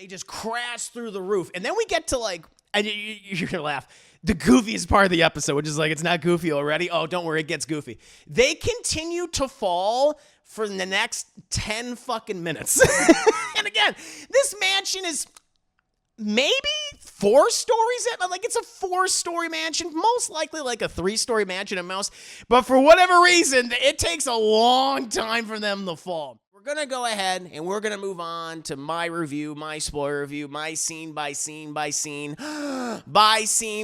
They just crash through the roof. And then we get to like, and you're going to laugh, the goofiest part of the episode, which is like, it's not goofy already. Oh, don't worry, it gets goofy. They continue to fall for the next 10 fucking minutes. And again, this mansion is maybe 4 stories in. Like, it's a 4-story mansion, most likely like a 3-story mansion at most. But for whatever reason, it takes a long time for them to fall. We're going to go ahead and we're going to move on to my review, my spoiler review, my scene by scene by scene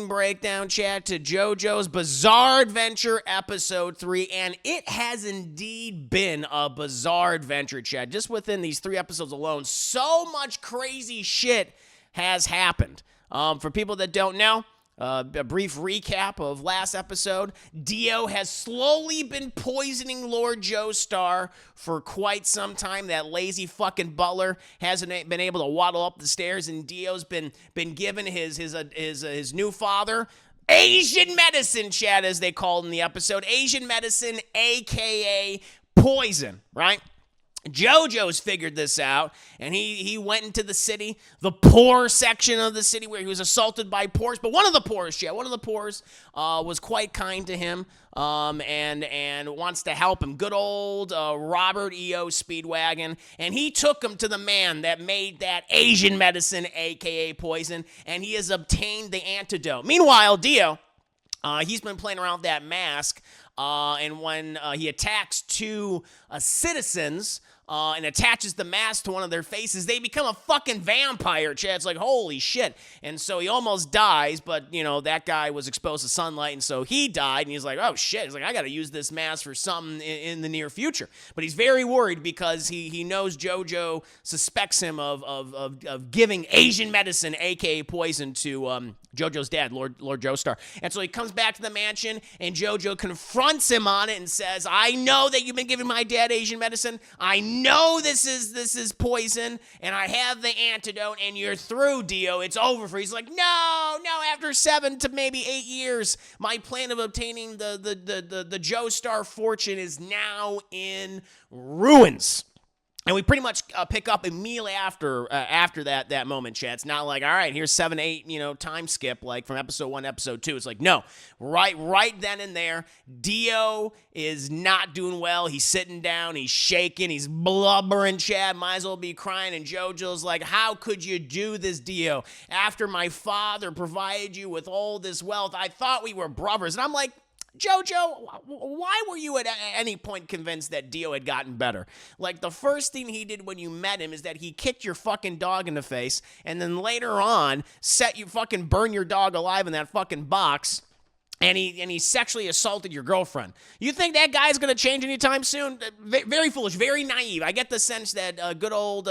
breakdown chat to JoJo's Bizarre Adventure Episode 3. And it has indeed been a bizarre adventure, chat. Just within these 3 episodes alone, so much crazy shit has happened. For people that don't know, a brief recap of last episode. Dio has slowly been poisoning Lord Joestar for quite some time. That lazy fucking butler hasn't been able to waddle up the stairs, and Dio's been given his new father Asian medicine, chat, as they called in the episode. Asian medicine, aka poison, right? JoJo's figured this out, and he went into the city, the poor section of the city where he was assaulted by poors. But one of the poors was quite kind to him and wants to help him. Good old Robert E.O. Speedwagon, and he took him to the man that made that Asian medicine, a.k.a. poison, and he has obtained the antidote. Meanwhile, Dio, he's been playing around with that mask, and when he attacks 2 citizens, and attaches the mask to one of their faces, they become a fucking vampire, Chad. It's like, holy shit. And so he almost dies, but, you know, that guy was exposed to sunlight, and so he died, and he's like, oh shit. He's like, I gotta use this mask for something in the near future. But he's very worried because he knows JoJo suspects him of giving Asian medicine, aka poison, to JoJo's dad, Lord Joestar. And so he comes back to the mansion, and JoJo confronts him on it and says, I know that you've been giving my dad Asian medicine. I know this is poison, and I have the antidote, and you're through, Dio. It's over for you. He's like, no, after 7 to maybe 8 years, my plan of obtaining the Joestar fortune is now in ruins. And we pretty much pick up immediately after that moment, chat. It's not like, all right, here's 7, 8, time skip, like from episode 1 to episode 2. It's like, no, right then and there, Dio is not doing well. He's sitting down, he's shaking, he's blubbering, Chad, might as well be crying. And JoJo's like, how could you do this, Dio? After my father provided you with all this wealth, I thought we were brothers. And I'm like, JoJo, why were you at any point convinced that Dio had gotten better? Like, the first thing he did when you met him is that he kicked your fucking dog in the face, and then later on, burn your dog alive in that fucking box, and he sexually assaulted your girlfriend. You think that guy's going to change anytime soon? Very foolish, very naive. I get the sense that good old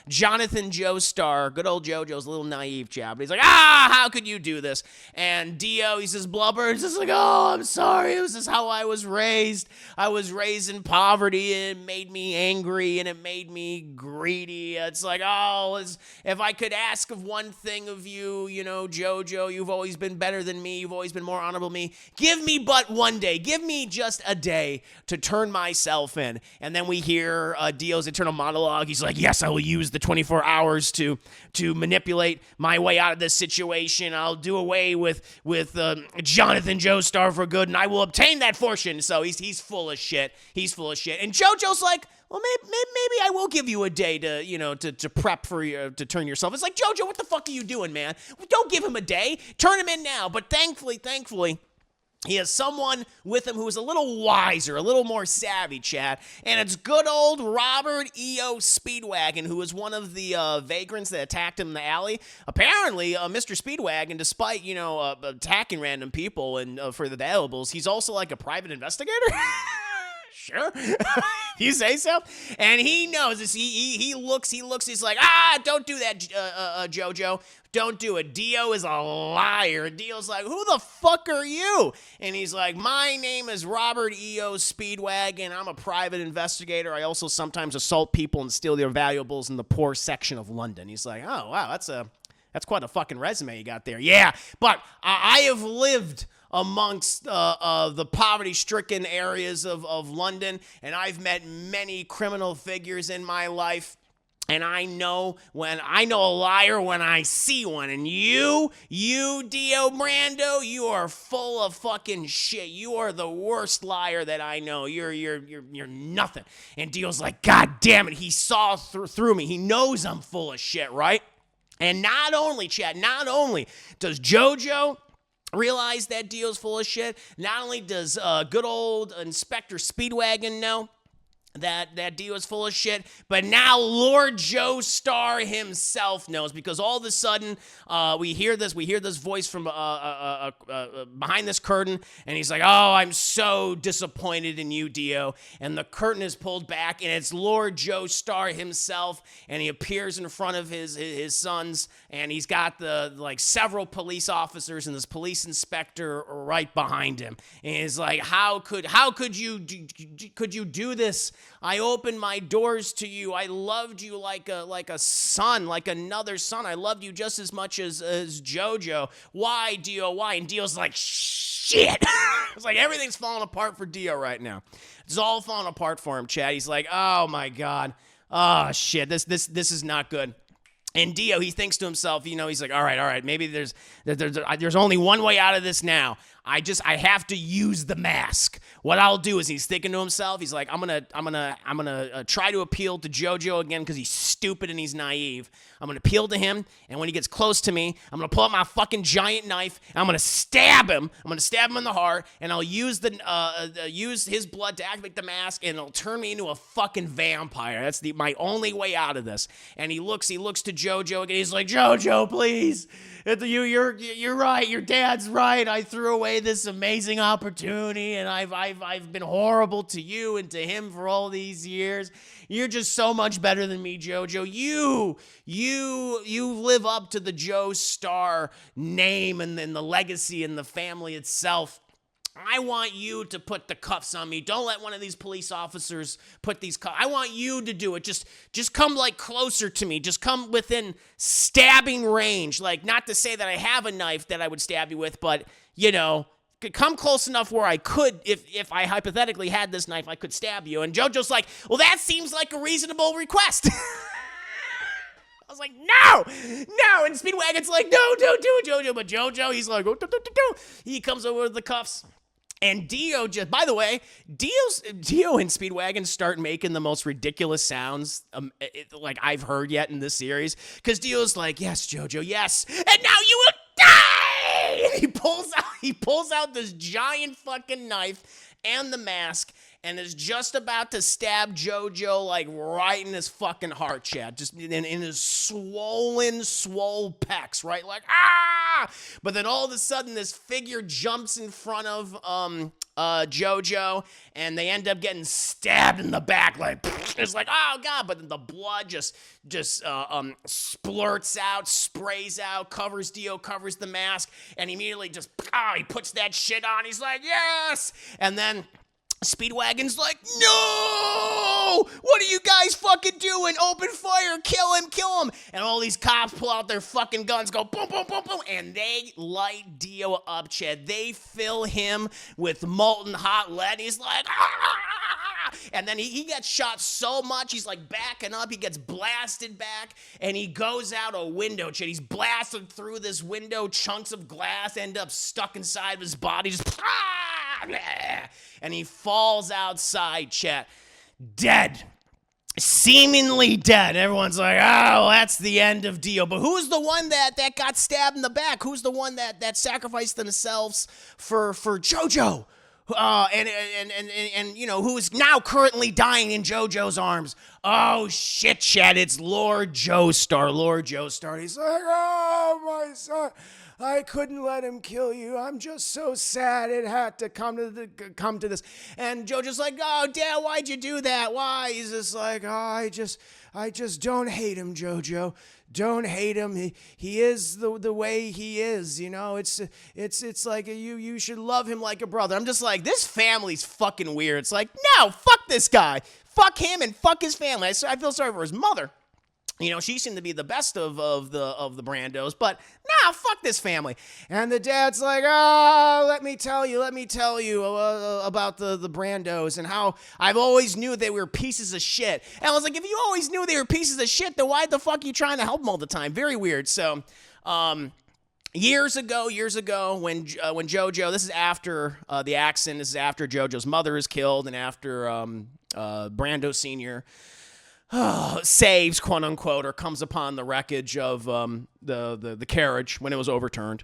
Jonathan Joestar, good old JoJo's a little naive chap. He's like, how could you do this? And Dio, he says, blubber. He's just like, oh, I'm sorry. This is how I was raised. I was raised in poverty, and it made me angry, and it made me greedy. It's like, if I could ask of one thing of you, JoJo, you've always been better than me. You've always been more honorable than me. Give me but one day. Give me just a day to turn myself in. And then we hear Dio's internal monologue. He's like, yes, I will use the 24 hours to manipulate my way out of this situation. I'll do away with Jonathan Joestar for good, and I will obtain that fortune. So he's full of shit. He's full of shit. And JoJo's like, well, maybe I will give you a day to prep for to turn yourself. It's like, JoJo, what the fuck are you doing, man? Don't give him a day. Turn him in now. But thankfully, he has someone with him who is a little wiser, a little more savvy, chat. And it's good old Robert E.O. Speedwagon, who is one of the vagrants that attacked him in the alley. Apparently, Mr. Speedwagon, despite, attacking random people and for the valuables, he's also like a private investigator. Sure. You say so? And he knows this. He looks, he's like, don't do that, JoJo. Don't do it. Dio is a liar. Dio's like, who the fuck are you? And he's like, my name is Robert E.O. Speedwagon. I'm a private investigator. I also sometimes assault people and steal their valuables in the poor section of London. He's like, oh, wow, that's quite a fucking resume you got there. Yeah, but I have lived amongst the poverty-stricken areas of London, and I've met many criminal figures in my life. And I know a liar when I see one. And you, Dio Brando, you are full of fucking shit. You are the worst liar that I know. You're nothing. And Dio's like, God damn it, he saw through me. He knows I'm full of shit, right? And not only does JoJo realize that Dio's full of shit, not only does good old Inspector Speedwagon know that Dio is full of shit, but now Lord Joestar himself knows, because all of a sudden we hear this voice from behind this curtain, and he's like, oh, I'm so disappointed in you, Dio. And the curtain is pulled back, and it's Lord Joestar himself, and he appears in front of his sons, and he's got several police officers and this police inspector right behind him, and he's like, how could you do this? I opened my doors to you. I loved you like a son, like another son. I loved you just as much as JoJo. Why, Dio? Why? And Dio's like, shit. It's like everything's falling apart for Dio right now. It's all falling apart for him, Chad. He's like, oh my God. Oh shit. This is not good. And Dio, he thinks to himself, he's like, all right, maybe there's only one way out of this now. I have to use the mask. What I'll do is, he's thinking to himself, he's like, I'm gonna try to appeal to JoJo again because he's stupid and he's naive. I'm gonna appeal to him, and when he gets close to me, I'm gonna pull out my fucking giant knife, and I'm gonna stab him. I'm gonna stab him in the heart, and I'll use his blood to activate the mask, and it'll turn me into a fucking vampire. That's my only way out of this. And he looks to JoJo again. He's like, JoJo, please. You're right. Your dad's right. I threw away this amazing opportunity, and I've been horrible to you and to him for all these years. You're just so much better than me, JoJo. You live up to the Joestar name and then the legacy and the family itself. I want you to put the cuffs on me. Don't let one of these police officers put these cuffs. I want you to do it. Just come closer to me. Just come within stabbing range. Not to say that I have a knife that I would stab you with, but come close enough where I could, if I hypothetically had this knife, I could stab you. And JoJo's like, well, that seems like a reasonable request. I was like, no. And Speedwagon's like, no, don't do it, JoJo. But JoJo, he's like, oh, he comes over with the cuffs. And Dio by the way, Dio and Speedwagon start making the most ridiculous sounds I've heard yet in this series. Because Dio's like, yes, JoJo, yes. And now you will die! And he pulls out this giant fucking knife and the mask, and is just about to stab JoJo right in his fucking heart, Chad. Just in his swole pecs, right? Ah! But then all of a sudden, this figure jumps in front of JoJo, and they end up getting stabbed in the back. It's like, oh God! But then the blood just splurts out, sprays out, covers Dio, covers the mask, and immediately he puts that shit on. He's like, yes! And then Speedwagon's like, no! What are you guys fucking doing? Open fire! Kill him! And all these cops pull out their fucking guns, go boom, boom, boom, boom, and they light Dio up, Chad. They fill him with molten hot lead. He's like, ah! And then he gets shot so much, he's backing up. He gets blasted back, and he goes out a window, Chad. He's blasted through this window. Chunks of glass end up stuck inside of his body. Just, and he falls outside, chat, dead. Seemingly dead. Everyone's like, oh, that's the end of Dio. But who's the one that got stabbed in the back? Who's the one that sacrificed themselves for JoJo? And who is now currently dying in JoJo's arms? Oh shit, Chad, it's Lord Joestar. Lord Joestar. He's like, oh my son, I couldn't let him kill you. I'm just so sad it had to come to this. And JoJo's like, oh Dad, why'd you do that? Why? He's just like, oh, I just don't hate him, JoJo. Don't hate him. He is the way he is, It's like you should love him like a brother. I'm just like, this family's fucking weird. It's like, no, fuck this guy. Fuck him and fuck his family. I feel sorry for his mother. She seemed to be the best of the Brandos, but nah, fuck this family. And the dad's like, let me tell you about the Brandos and how I've always knew they were pieces of shit. And I was like, if you always knew they were pieces of shit, then why the fuck are you trying to help them all the time? Very weird. So, years ago, when Jojo, this is after the accident, this is after Jojo's mother is killed, and after Brando Sr. Saves, quote unquote, or comes upon the wreckage of the carriage when it was overturned.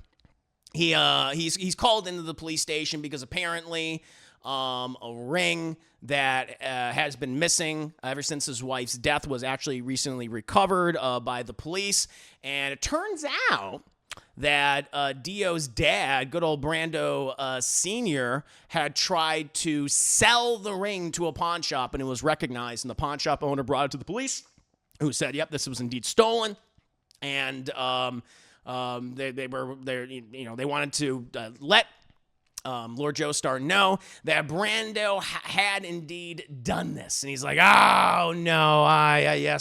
He's called into the police station because apparently a ring that has been missing ever since his wife's death was actually recently recovered by the police, and it turns out that Dio's dad, good old Brando Sr., had tried to sell the ring to a pawn shop, and it was recognized, and the pawn shop owner brought it to the police, who said, yep, this was indeed stolen, and they wanted to let Lord Joestar know that Brando had indeed done this. And he's like, oh, no, I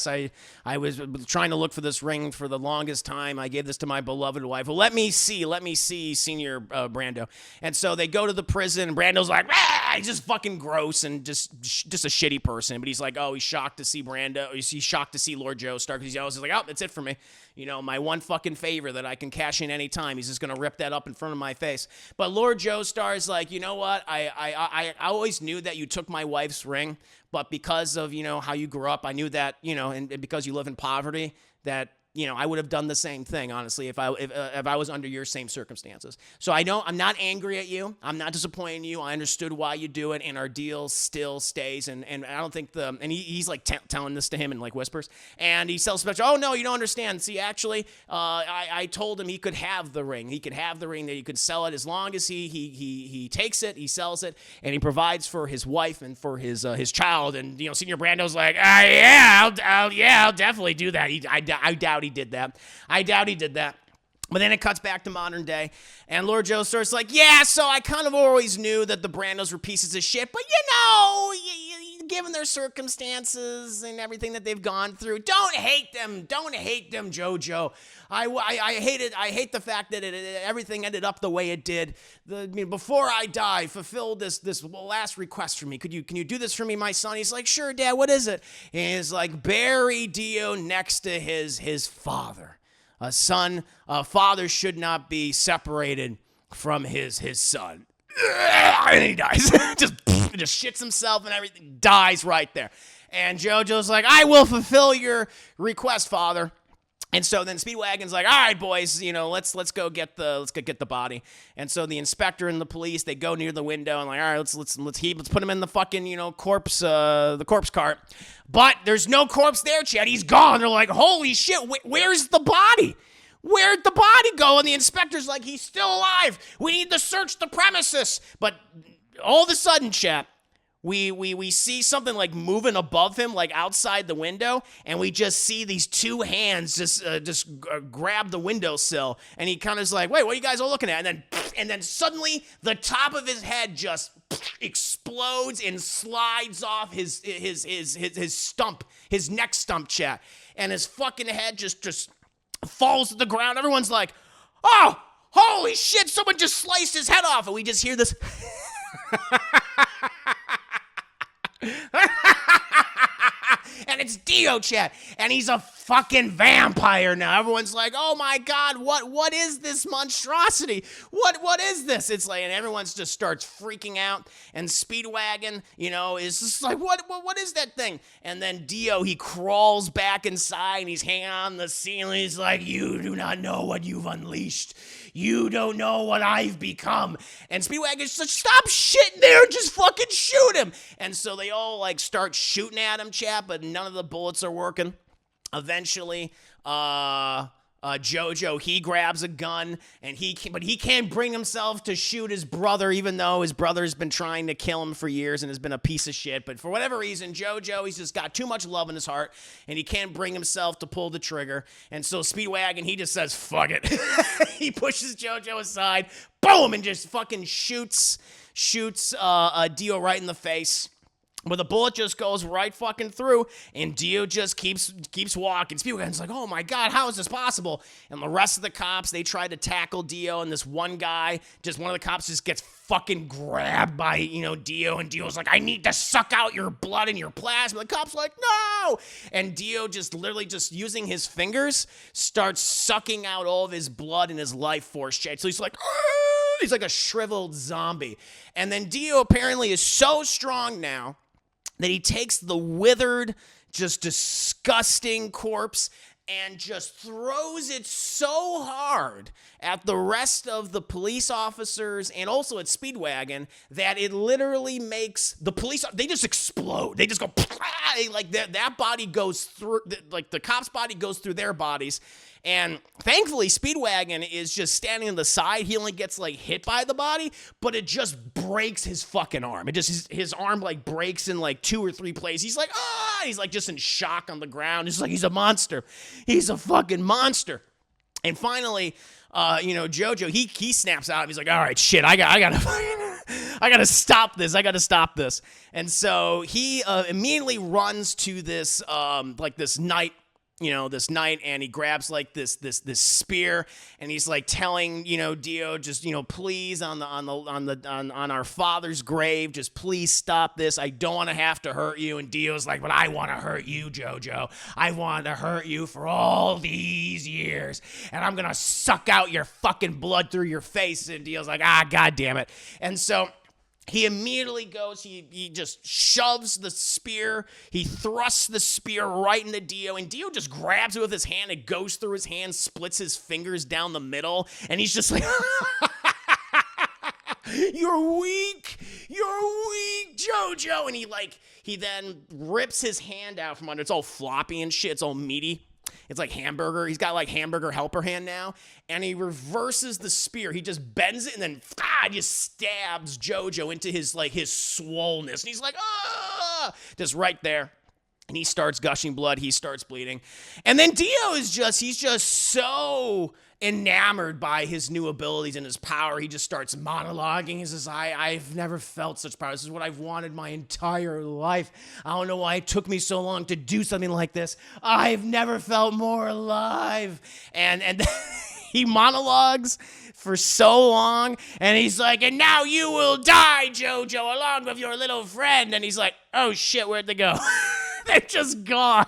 was trying to look for this ring for the longest time. I gave this to my beloved wife. Well, let me see, Senior Brando. And so they go to the prison, and Brando's like, he's just fucking gross and just a shitty person. But he's like, he's shocked to see Brando. He's shocked to see Lord Joestar because he's like, that's it for me. My one fucking favor that I can cash in any time. He's just going to rip that up in front of my face. But Lord Joestar is like, you know what? I always knew that you took my wife's ring, but because of, how you grew up, I knew that, and because you live in poverty, that, I would have done the same thing, honestly, if I was under your same circumstances. So I'm not angry at you. I'm not disappointed in you. I understood why you do it, and our deal still stays. And I don't think he's like telling this to him in like whispers, and he tells Spectre, oh no, you don't understand. See, actually, I told him he could have the ring. He could have the ring, that he could sell it as long as he takes it, he sells it, and he provides for his wife and for his child. And Senior Brando's like, I'll definitely do that. I doubt he did that. But then it cuts back to modern day, and Lord Joestar's like, so I kind of always knew that the Brandos were pieces of shit, but given their circumstances and everything that they've gone through, don't hate them, Jojo. I hate the fact that everything ended up the way it did. Before I die, fulfill this last request for me. Can you do this for me, my son? He's like, sure, Dad, what is it? And he's like, bury Dio next to his father. A father should not be separated from his son. And he dies. just shits himself and everything, dies right there. And Jojo's like, I will fulfill your request, Father. And so then Speedwagon's like, all right, boys, let's go get the body. And so the inspector and the police, they go near the window and like, all right, let's put him in the fucking corpse cart. But there's no corpse there, Chad. He's gone. They're like, holy shit, where's the body? Where'd the body go? And the inspector's like, he's still alive. We need to search the premises. But all of a sudden, Chad, we see something like moving above him, like outside the window, and we just see these two hands just grab the windowsill, and he kind of is like, wait, what are you guys all looking at? And then suddenly the top of his head just explodes and slides off his stump, his neck stump, chat, and his fucking head just falls to the ground. Everyone's like, oh, holy shit, someone just sliced his head off, and we just hear this. And it's Dio, chat, and he's a fucking vampire now. Everyone's like, oh my god, what is this monstrosity? What is this? It's like, and everyone just starts freaking out, and Speedwagon, is just like, what is that thing? And then Dio, he crawls back inside, and he's hanging on the ceiling. He's like, you do not know what you've unleashed. You don't know what I've become. And Speedwagon's like, stop shitting there, just fucking shoot him. And so they all like start shooting at him, chap, but none of the bullets are working. Eventually, Jojo, he grabs a gun, but he can't bring himself to shoot his brother, even though his brother's been trying to kill him for years and has been a piece of shit. But for whatever reason, Jojo, he's just got too much love in his heart, and he can't bring himself to pull the trigger. And so Speedwagon, he just says, fuck it. He pushes Jojo aside, boom, and just fucking shoots Dio right in the face. But the bullet just goes right fucking through, and Dio just keeps walking. Speedwagon's like, oh my god, how is this possible? And the rest of the cops, they try to tackle Dio, and this one guy, one of the cops just gets fucking grabbed by, Dio, and Dio's like, I need to suck out your blood and your plasma. The cop's like, no! And Dio just literally just using his fingers starts sucking out all of his blood and his life force. So he's like, he's like a shriveled zombie. And then Dio apparently is so strong now that he takes the withered, just disgusting corpse and just throws it so hard at the rest of the police officers and also at Speedwagon that it literally makes the police, they just explode. They just go, like that body goes through, like the cop's body goes through their bodies. And thankfully, Speedwagon is just standing on the side. He only gets like hit by the body, but it just breaks his fucking arm. It just, his arm like breaks in like 2 or 3 places. He's like, he's like just in shock on the ground. He's like, he's a monster. He's a fucking monster. And finally, Jojo, he snaps out. He's like, all right, shit, I gotta stop this. I gotta stop this. And so he immediately runs to this, this night, and he grabs like this spear, and he's like telling, Dio, just, please on our father's grave, just please stop this. I don't want to have to hurt you. And Dio's like, but I want to hurt you, Jojo. I want to hurt you for all these years, and I'm gonna suck out your fucking blood through your face. And Dio's like, god damn it. And so he immediately goes, he just shoves the spear, he thrusts the spear right into Dio, and Dio just grabs it with his hand, it goes through his hand, splits his fingers down the middle, and he's just like, you're weak, Jojo, and he then rips his hand out from under, it's all floppy and shit, it's all meaty. It's like hamburger. He's got like hamburger helper hand now. And he reverses the spear. He just bends it and then just stabs Jojo into his swollenness. And he's like, just right there. And he starts gushing blood. He starts bleeding. And then Dio he's just so enamored by his new abilities and his power. He just starts monologuing. He says, I've never felt such power. This is what I've wanted my entire life. I don't know why it took me so long to do something like this. I've never felt more alive. And he monologues for so long, and he's like, and now you will die, Jojo, along with your little friend. And he's like, oh shit, where'd they go? They're just gone.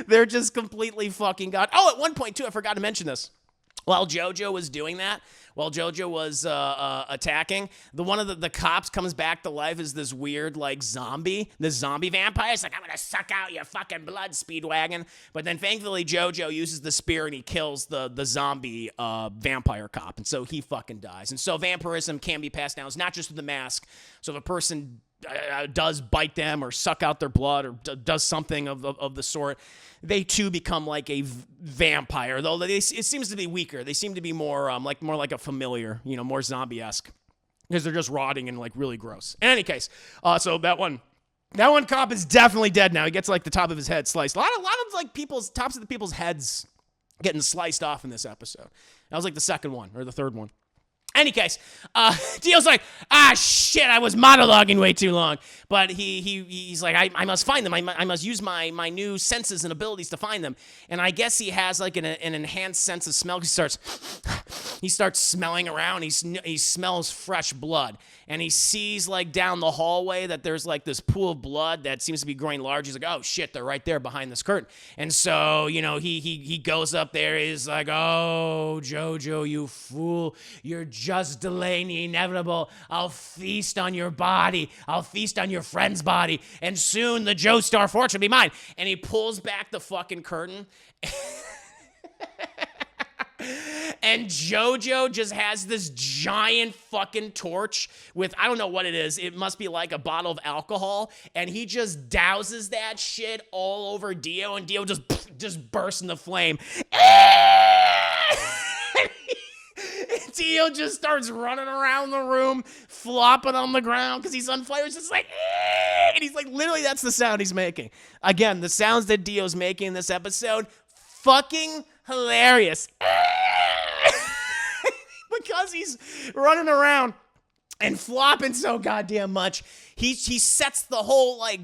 They're just completely fucking gone. Oh, at one point too, I forgot to mention this. While Jojo was doing that, while Jojo was attacking, one of the cops comes back to life as this weird zombie, this zombie vampire. It's like, I'm gonna suck out your fucking blood, Speedwagon. But then thankfully Jojo uses the spear and he kills the zombie vampire cop, and so he fucking dies. And so vampirism can be passed down. It's not just with the mask. So if a person does bite them or suck out their blood or does something of the sort, they too become like a vampire, though it seems to be weaker. They seem to be more like a familiar, more zombie-esque, because they're just rotting and like really gross. In any case, so that one cop is definitely dead now. He gets like the top of his head sliced. A lot of like tops of the people's heads getting sliced off in this episode. That was like the second one or the third one. Any case, Dio's like, shit, I was monologuing way too long. But he's like, I must find them. I must use my new senses and abilities to find them. And I guess he has like an enhanced sense of smell. He starts smelling around. He smells fresh blood. And he sees like down the hallway that there's like this pool of blood that seems to be growing large. He's like, oh shit, they're right there behind this curtain. And so, he goes up there. He's like, oh, Jojo, you fool. You're just delaying the inevitable. I'll feast on your body. I'll feast on your friend's body. And soon the Joestar fortune will be mine. And he pulls back the fucking curtain. And Jojo just has this giant fucking torch with, I don't know what it is. It must be like a bottle of alcohol. And he just douses that shit all over Dio. And Dio just bursts into flame. Dio just starts running around the room, flopping on the ground because he's on fire. It's just like, and he's like, literally, that's the sound he's making. Again, the sounds that Dio's making in this episode, fucking hilarious. Because he's running around and flopping so goddamn much, he sets the whole like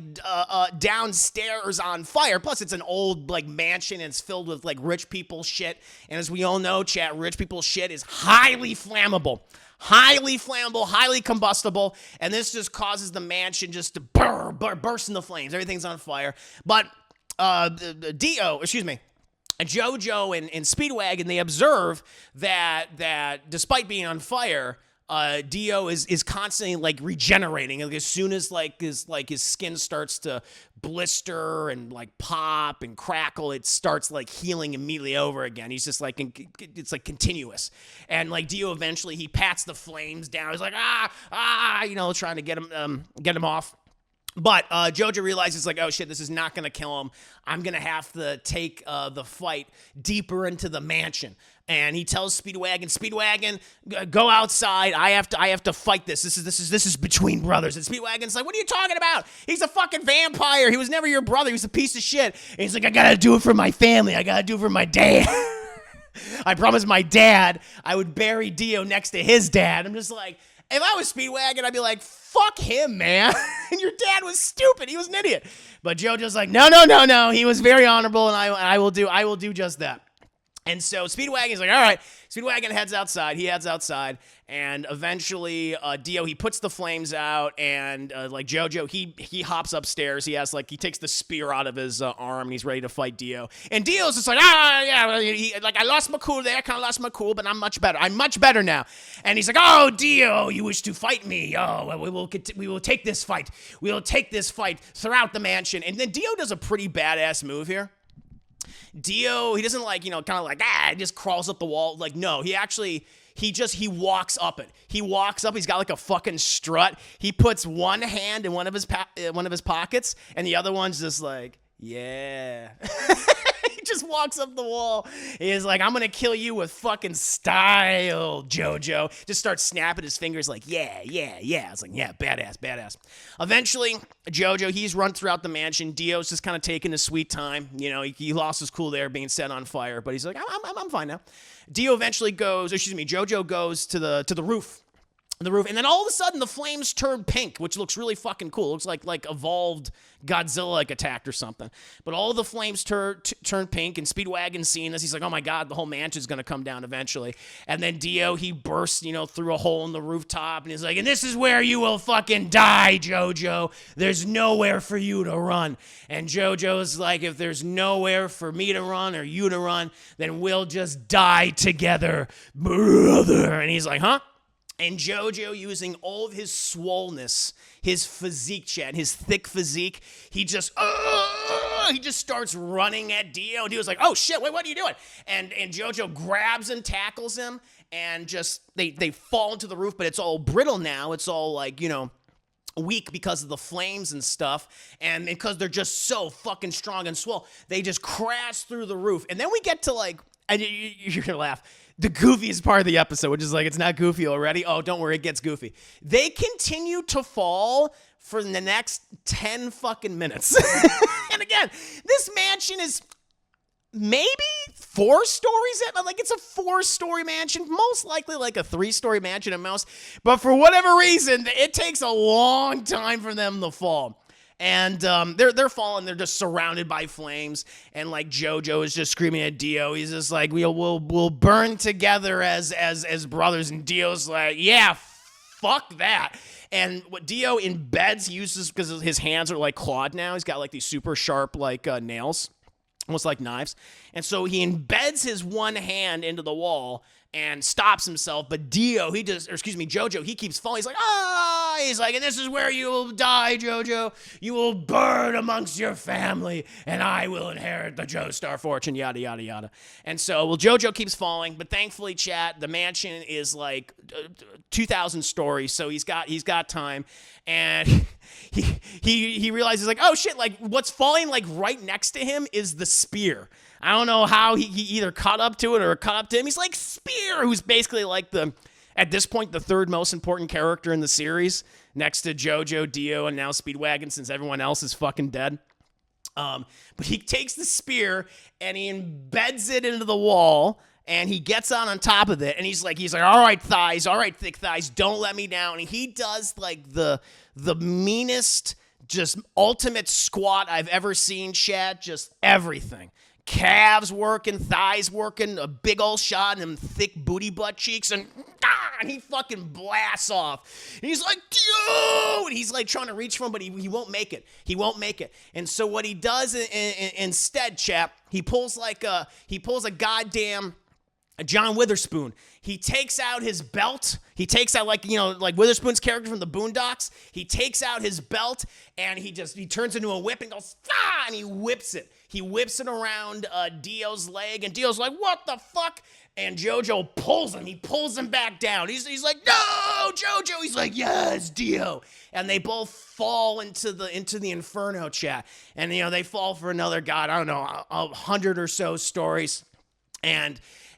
downstairs on fire. Plus, it's an old like mansion and it's filled with like rich people shit. And as we all know, chat, rich people shit is highly flammable, highly combustible, and this just causes the mansion just to burst into flames. Everything's on fire. But Jojo and Speedwagon, they observe that despite being on fire, Dio is constantly like regenerating. Like, as soon as his skin starts to blister and like pop and crackle, it starts like healing immediately over again. He's just like, it's like continuous. And like Dio eventually he pats the flames down. He's like trying to get him off. But Jojo realizes, like, oh, shit, this is not going to kill him. I'm going to have to take the fight deeper into the mansion. And he tells Speedwagon, go outside. I have to fight this. This is between brothers. And Speedwagon's like, what are you talking about? He's a fucking vampire. He was never your brother. He was a piece of shit. And he's like, I got to do it for my family. I got to do it for my dad. I promised my dad I would bury Dio next to his dad. I'm just like, if I was Speedwagon, I'd be like, fuck him, man. And your dad was stupid. He was an idiot. But Jojo's like, no. He was very honorable, and I will do just that. And so Speedwagon's like, all right. Speedwagon heads outside. He heads outside, and eventually Dio, he puts the flames out, and like Jojo, he hops upstairs. He takes the spear out of his arm, and he's ready to fight Dio. And Dio's just like, I lost my cool there, kind of lost my cool, but I'm much better. I'm much better now. And he's like, oh, Dio, you wish to fight me? Oh, well, we will take this fight. We will take this fight throughout the mansion. And then Dio does a pretty badass move here. Dio, he doesn't he just crawls up the wall. Like, no, he walks up it. He walks up. He's got like a fucking strut. He puts one hand in one of his pockets, and the other one's just like, yeah. He just walks up the wall. He's like, I'm gonna kill you with fucking style, Jojo. Just starts snapping his fingers like, yeah. It's like, yeah, badass. Eventually, Jojo, he's run throughout the mansion. Dio's just kind of taking his sweet time. You know, he lost his cool there being set on fire, but he's like, I'm fine now. Jojo goes to the roof. And then all of a sudden the flames turn pink, which looks really fucking cool. It looks like evolved Godzilla like attacked or something. But all the flames turn pink, and Speedwagon's seeing this. He's like, oh my god, the whole mansion's gonna come down eventually. And then Dio, he bursts, through a hole in the rooftop, and he's like, and this is where you will fucking die, Jojo. There's nowhere for you to run. And Jojo's like, if there's nowhere for me to run or you to run, then we'll just die together, brother. And he's like, huh? And Jojo, using all of his swollenness, his physique, Chad, his thick physique, he just starts running at Dio. Dio's like, oh shit, wait, what are you doing? And Jojo grabs and tackles him, and just, they fall into the roof, but it's all brittle now. It's all like, weak because of the flames and stuff, and because they're just so fucking strong and swole, they just crash through the roof. And then we get to like, and you're gonna laugh, the goofiest part of the episode, which is like, it's not goofy already. Oh, don't worry, it gets goofy. They continue to fall for the next 10 fucking minutes. And again, this mansion is maybe 4 stories in. Like, it's a 4-story mansion, most likely like a 3-story mansion at most. But for whatever reason, it takes a long time for them to fall. And they're falling. They're just surrounded by flames. And like Jojo is just screaming at Dio. He's just like, we'll burn together as brothers. And Dio's like, yeah, fuck that. And what Dio embeds, he uses, because his hands are like clawed now. He's got like these super sharp like nails, almost like knives. And so he embeds his one hand into the wall and stops himself, but Jojo, he keeps falling. He's like, he's like, and this is where you will die, Jojo. You will burn amongst your family, and I will inherit the Joestar fortune, yada, yada, yada. And so, Jojo keeps falling, but thankfully, chat, the mansion is like 2,000 stories, so he's got time, and he realizes, like, oh shit, like, what's falling, like, right next to him is the spear. I don't know how he either caught up to it or caught up to him. He's like Spear, who's basically like at this point, the 3rd most important character in the series, next to Jojo, Dio, and now Speedwagon, since everyone else is fucking dead. But he takes the spear and he embeds it into the wall, and he gets on top of it, and he's like, all right, thighs, all right, thick thighs, don't let me down. And he does like the meanest, just ultimate squat I've ever seen, Chad. Just everything. Calves working, thighs working, a big old shot in them thick booty butt cheeks, and he fucking blasts off. And he's like, dude! And he's like trying to reach for him, but he won't make it. He won't make it. And so what he does instead, chap, he pulls a goddamn John Witherspoon. He takes out his belt. He takes out like Witherspoon's character from the Boondocks. He takes out his belt and he turns into a whip and goes, and he whips it. He whips it around Dio's leg, and Dio's like, what the fuck? And Jojo pulls him. He pulls him back down. He's like, no, Jojo. He's like, yes, Dio. And they both fall into the inferno, chat. And they fall for another, God, I don't know, 100 or so stories.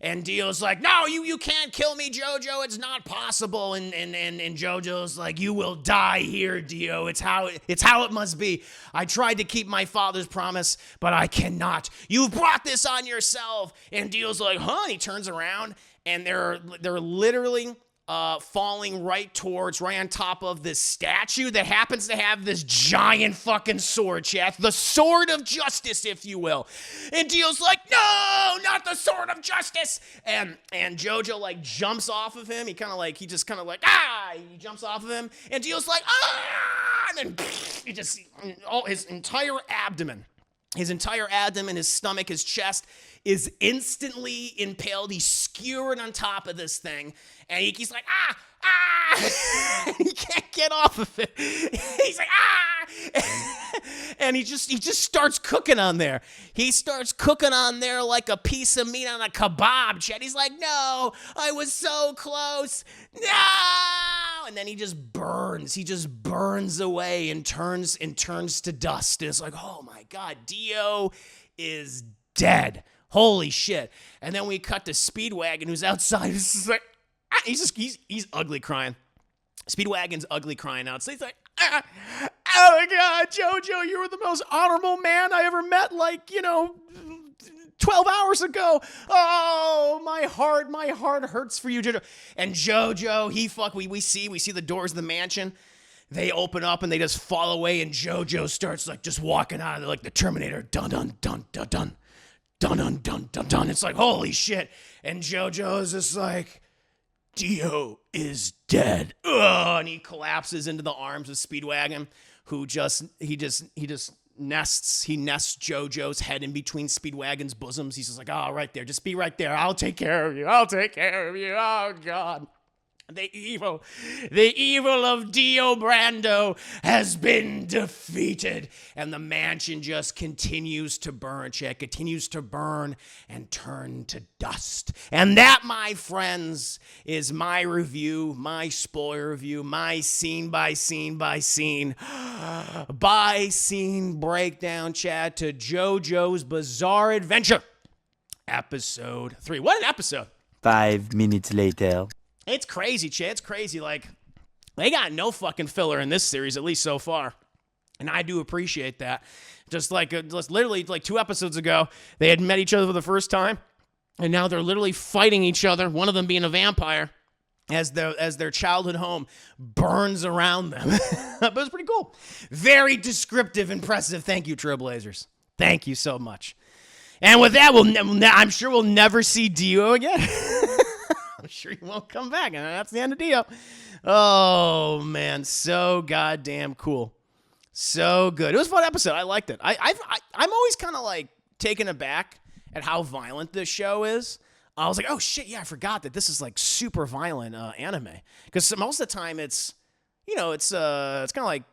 And Dio's like, no, you can't kill me, Jojo. It's not possible. And Jojo's like, you will die here, Dio. It's how it must be. I tried to keep my father's promise, but I cannot. You've brought this on yourself. And Dio's like, huh? And he turns around, and they're literally falling right on top of this statue that happens to have this giant fucking sword, chat. The sword of justice, if you will. And Dio's like, no, not the sword of justice. And Jojo like jumps off of him. He jumps off of him. And Dio's like, and then his entire abdomen, his stomach, his chest is instantly impaled. He's skewered on top of this thing. And he's like, he can't get off of it. He's like, and he just starts cooking on there. He starts cooking on there like a piece of meat on a kebab, Chet. He's like, no, I was so close. No! And then he just burns away and turns to dust. And it's like, oh my God, Dio is dead. Holy shit. And then we cut to Speedwagon, who's outside. He's like, he's ugly crying. Speedwagon's ugly crying out. So he's like, oh my God, Jojo, you were the most honorable man I ever met, 12 hours ago. Oh, my heart hurts for you, Jojo. And Jojo, we see the doors of the mansion. They open up and they just fall away, and Jojo starts like just walking out of there like the Terminator. Dun dun dun dun dun. Dun dun dun dun dun. It's like, holy shit. And Jojo is just like, Dio is dead. Ugh, and he collapses into the arms of Speedwagon, who nests Jojo's head in between Speedwagon's bosoms. He's just like, oh, right there. Just be right there. I'll take care of you. Oh, God. The evil of Dio Brando has been defeated. And the mansion just continues to burn, and turn to dust. And that, my friends, is my review, my spoiler review, my scene by scene breakdown, chat, to JoJo's Bizarre Adventure, episode 3. What an episode. 5 minutes later. It's crazy, Che. It's crazy. Like, they got no fucking filler in this series, at least so far. And I do appreciate that. Just literally 2 episodes ago, they had met each other for the first time. And now they're literally fighting each other, one of them being a vampire, as their childhood home burns around them. But it was pretty cool. Very descriptive, impressive. Thank you, Trailblazers. Thank you so much. And with that, I'm sure we'll never see Dio again. I'm sure he won't come back, and that's the end of Dio. Oh, man, so goddamn cool. So good. It was a fun episode. I liked it. I'm always kind of like taken aback at how violent this show is. I was like, oh, shit, yeah, I forgot that this is like super violent anime. Because most of the time it's kind of like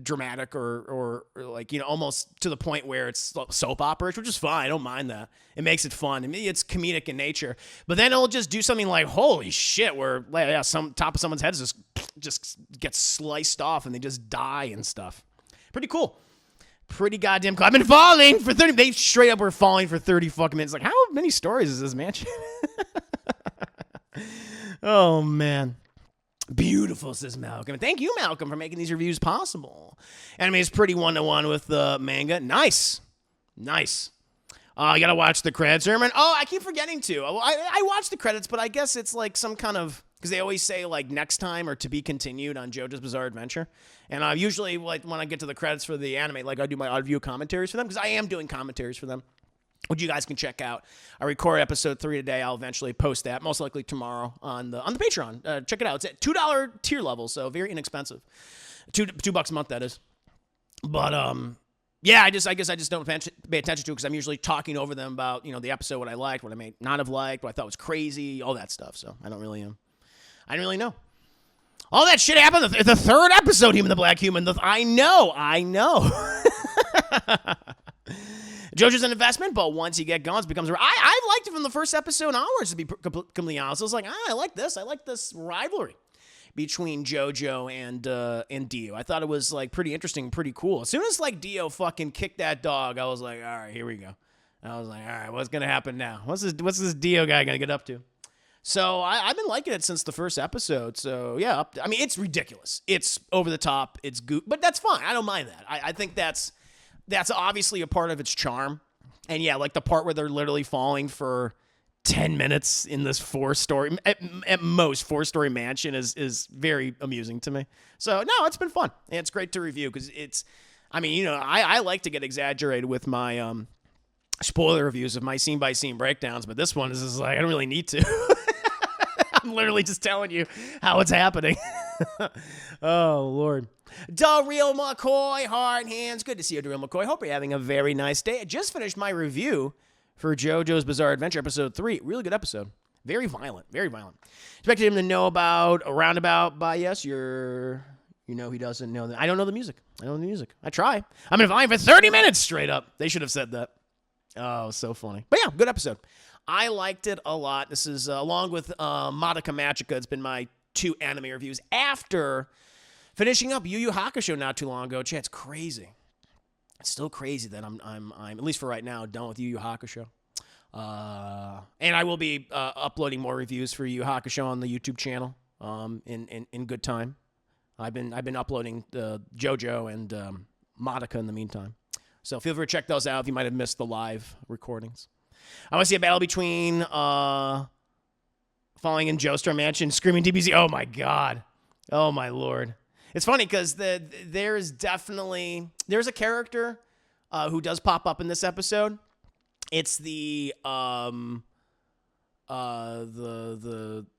dramatic or like, almost to the point where it's soap opera, which is fine. I don't mind that. It makes it fun. I mean, it's comedic in nature. But then it'll just do something like, holy shit, where some top of someone's head just gets sliced off and they just die and stuff. Pretty cool. Pretty goddamn cool. I've been falling for 30. They straight up were falling for 30 fucking minutes. Like, how many stories is this mansion? Oh, man. Beautiful, says Malcolm. Thank you, Malcolm, for making these reviews possible. Anime is pretty one-to-one with the manga. Nice. I gotta watch the credits, Herman. Oh, I keep forgetting to. I watch the credits, but I guess it's like some kind of, because they always say like next time or to be continued on JoJo's Bizarre Adventure. And I usually, like, when I get to the credits for the anime, like I do my odd view commentaries for them, because I am doing commentaries for them, which you guys can check out. I record episode 3 today. I'll eventually post that, most likely tomorrow on the Patreon. Check it out. It's at $2 tier level, so very inexpensive. $2 a month, that is. But yeah, I guess I just don't pay attention to it because I'm usually talking over them about, you know, the episode, what I liked, what I may not have liked, what I thought was crazy, all that stuff. So I didn't really know. All that shit happened. The third episode, Human the Black Human. I know. JoJo's an investment, but once you get going, it becomes. I liked it from the first episode onwards, to be completely honest. I was like, I like this. I like this rivalry between JoJo and Dio. I thought it was like pretty interesting, pretty cool. As soon as like Dio fucking kicked that dog, I was like, all right, here we go. I was like, all right, what's gonna happen now? What's this Dio guy gonna get up to? So I've been liking it since the first episode. So yeah, I mean, it's ridiculous. It's over the top. It's but that's fine. I don't mind that. I think that's obviously a part of its charm. And yeah, like the part where they're literally falling for 10 minutes in this at most 4-story mansion is very amusing to me. So no, it's been fun. And it's great to review because I mean, you know, I like to get exaggerated with my spoiler reviews of my scene by scene breakdowns, but this one is just like, I don't really need to. I'm literally just telling you how it's happening. Oh, Lord. Daryl McCoy, heart and hands. Good to see you, Daryl McCoy. Hope you're having a very nice day. I just finished my review for JoJo's Bizarre Adventure, episode 3. Really good episode. Very violent. Very violent. Expected him to know about a roundabout by yes, you know he doesn't know that. I don't know the music. I try. I'm going to find for 30 minutes straight up. They should have said that. Oh, so funny. But yeah, good episode. I liked it a lot. This is, along with Madoka Magica, it's been my 2 anime reviews after finishing up Yu Yu Hakusho not too long ago. It's crazy. It's still crazy that I'm at least for right now, done with Yu Yu Hakusho. And I will be uploading more reviews for Yu Yu Hakusho on the YouTube channel in good time. I've been uploading JoJo and Madoka in the meantime. So feel free to check those out if you might have missed the live recordings. I want to see a battle between Falling in Joestar Mansion, Screaming DBZ. Oh, my God. Oh, my Lord. It's funny because there's a character who does pop up in this episode. It's the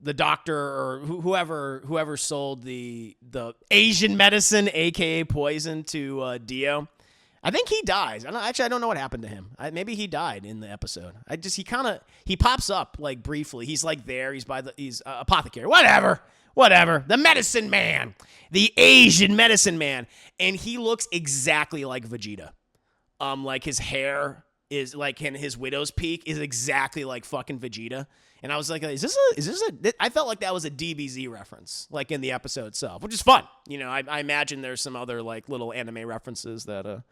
doctor or whoever sold the Asian medicine, aka poison, to Dio. I think he dies. I don't know what happened to him. Maybe he died in the episode. He pops up like briefly. He's like there. He's apothecary. Whatever. The medicine man, the Asian medicine man, and he looks exactly like Vegeta. Like his hair is like, and his widow's peak is exactly like fucking Vegeta. And I was like, I felt like that was a DBZ reference, like in the episode itself, which is fun. You know, I imagine there's some other like little anime references that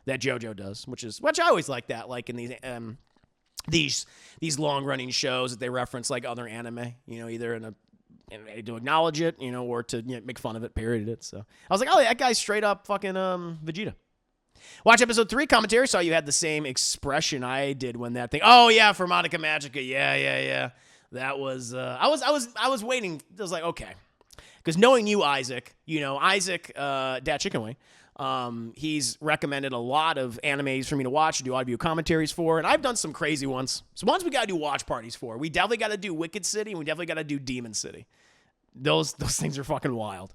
JoJo does, which I always like that, like in these long running shows that they reference like other anime, you know, either to acknowledge it, you know, or to make fun of it, parody it. So I was like, oh, that guy's straight up fucking Vegeta. Watch episode 3 commentary. Saw you had the same expression I did when that thing. Oh yeah, for Madoka Magica. Yeah. That was I was waiting. I was like, okay, because knowing you, Isaac, Dad Chicken Wing, he's recommended a lot of animes for me to watch, to do audio commentaries for, and I've done some crazy ones. So ones we gotta do watch parties for. We definitely gotta do Wicked City, and we definitely gotta do Demon City. Those things are fucking wild.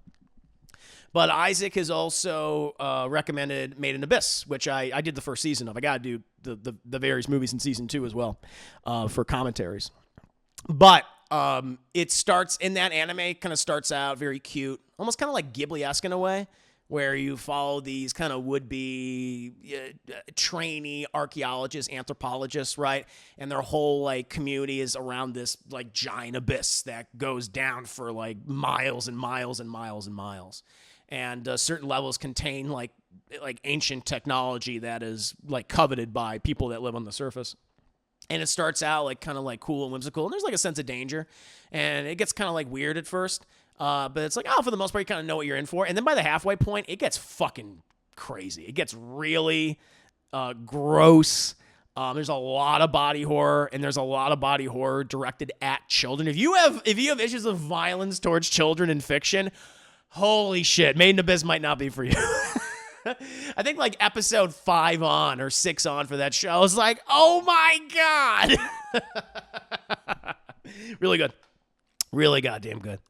But Isaac has also recommended Made in Abyss, which I did the first season of. I got to do the various movies in season 2 as well for commentaries. But it starts in that anime, kind of starts out very cute, almost kind of like Ghibli-esque in a way, where you follow these kind of would-be trainee archaeologists, anthropologists, right? And their whole like community is around this like giant abyss that goes down for like miles and miles and miles and miles. And certain levels contain like ancient technology that is like coveted by people that live on the surface. And it starts out like kind of like cool and whimsical, and there's like a sense of danger, and it gets kind of like weird at first. But it's like, for the most part, you kind of know what you're in for. And then by the halfway point, it gets fucking crazy. It gets really gross, There's a lot of body horror, and there's a lot of body horror directed at children. If you have issues of violence towards children in fiction, holy shit, Made in Abyss might not be for you. I think like episode 5 on or 6 on for that show, I was like, oh my God. Really good. Really goddamn good.